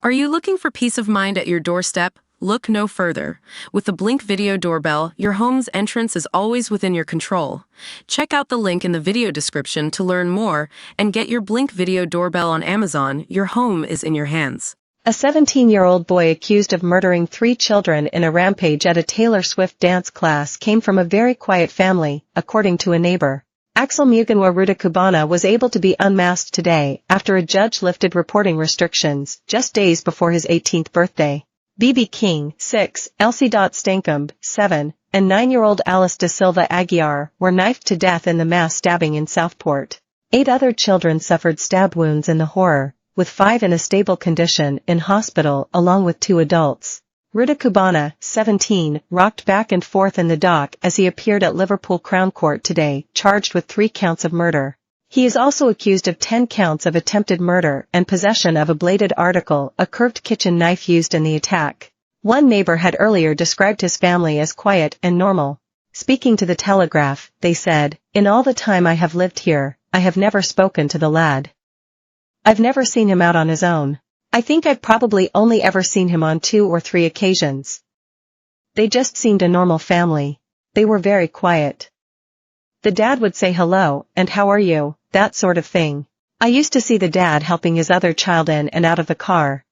Are you looking for peace of mind at your doorstep? Look no further. With the Blink Video Doorbell, your home's entrance is always within your control. Check out the link in the video description to learn more and get your Blink Video Doorbell on Amazon. Your home is in your hands. A 17-year-old boy accused of murdering 3 children in a rampage at a Taylor Swift dance class came from a very quiet family, according to a neighbor. Axel Rudakubana was able to be unmasked today after a judge lifted reporting restrictions just days before his 18th birthday. B.B. King, 6, Elsie Stankamp, 7, and 9-year-old Alice da Silva Aguiar were knifed to death in the mass stabbing in Southport. 8 other children suffered stab wounds in the horror, with 5 in a stable condition in hospital along with 2 adults. Rudakubana, 17, rocked back and forth in the dock as he appeared at Liverpool Crown Court today, charged with 3 counts of murder. He is also accused of 10 counts of attempted murder and possession of a bladed article, a curved kitchen knife used in the attack. One neighbor had earlier described his family as quiet and normal. Speaking to the Telegraph, they said, "In all the time I have lived here, I have never spoken to the lad. I've never seen him out on his own. I think I've probably only ever seen him on 2 or 3 occasions. They just seemed a normal family. They were very quiet. The dad would say hello, and how are you, that sort of thing. I used to see the dad helping his other child in and out of the car.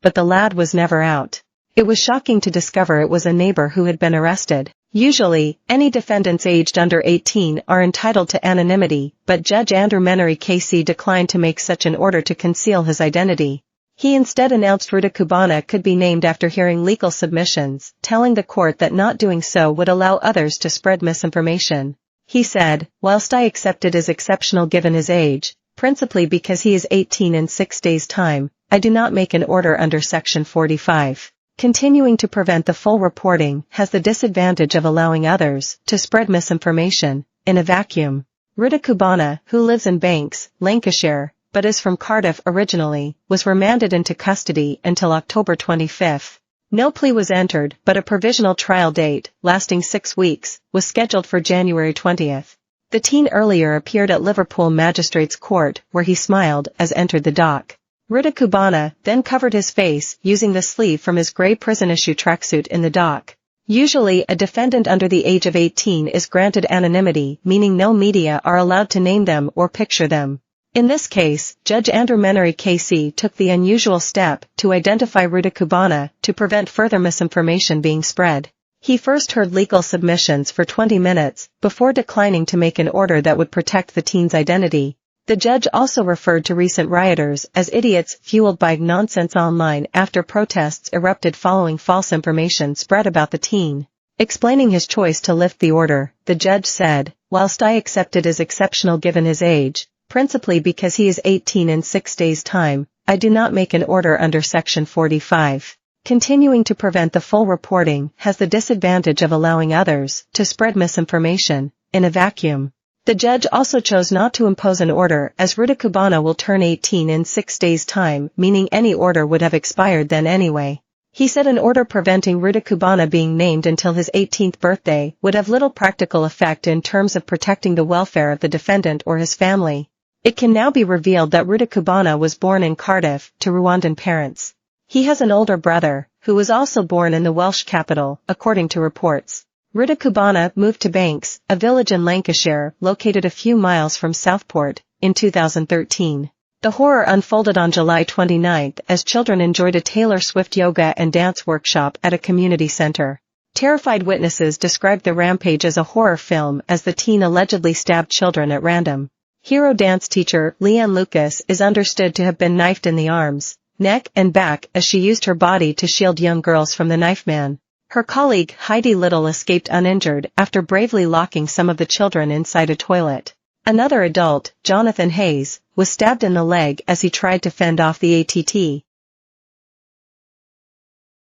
But the lad was never out." It was shocking to discover it was a neighbor who had been arrested. Usually, any defendants aged under 18 are entitled to anonymity, but Judge Andrew Menery KC declined to make such an order to conceal his identity. He instead announced Rudakubana could be named after hearing legal submissions, telling the court that not doing so would allow others to spread misinformation. He said, "Whilst I accept it as exceptional given his age, principally because he is 18 in 6 days' time, I do not make an order under Section 45. Continuing to prevent the full reporting has the disadvantage of allowing others to spread misinformation in a vacuum." Rudakubana, who lives in Banks, Lancashire, but is from Cardiff originally, was remanded into custody until October 25. No plea was entered, but a provisional trial date, lasting 6 weeks, was scheduled for January 20th. The teen earlier appeared at Liverpool Magistrates Court, where he smiled as entered the dock. Rudakubana then covered his face using the sleeve from his grey prison-issue tracksuit in the dock. Usually a defendant under the age of 18 is granted anonymity, meaning no media are allowed to name them or picture them. In this case, Judge Andrew Menery KC took the unusual step to identify Rudakubana to prevent further misinformation being spread. He first heard legal submissions for 20 minutes before declining to make an order that would protect the teen's identity. The judge also referred to recent rioters as idiots fueled by nonsense online after protests erupted following false information spread about the teen. Explaining his choice to lift the order, the judge said, "Whilst I accept it as exceptional given his age, principally because he is 18 in 6 days' time, I do not make an order under Section 45. Continuing to prevent the full reporting has the disadvantage of allowing others to spread misinformation in a vacuum." The judge also chose not to impose an order as Rudakubana will turn 18 in 6 days' time, meaning any order would have expired then anyway. He said an order preventing Rudakubana being named until his 18th birthday would have little practical effect in terms of protecting the welfare of the defendant or his family. It can now be revealed that Rudakubana was born in Cardiff to Rwandan parents. He has an older brother, who was also born in the Welsh capital, according to reports. Rudakubana moved to Banks, a village in Lancashire located a few miles from Southport, in 2013. The horror unfolded on July 29 as children enjoyed a Taylor Swift yoga and dance workshop at a community center. Terrified witnesses described the rampage as a horror film as the teen allegedly stabbed children at random. Hero dance teacher Leanne Lucas is understood to have been knifed in the arms, neck and back as she used her body to shield young girls from the knife man. Her colleague Heidi Little escaped uninjured after bravely locking some of the children inside a toilet. Another adult, Jonathan Hayes, was stabbed in the leg as he tried to fend off the ATT.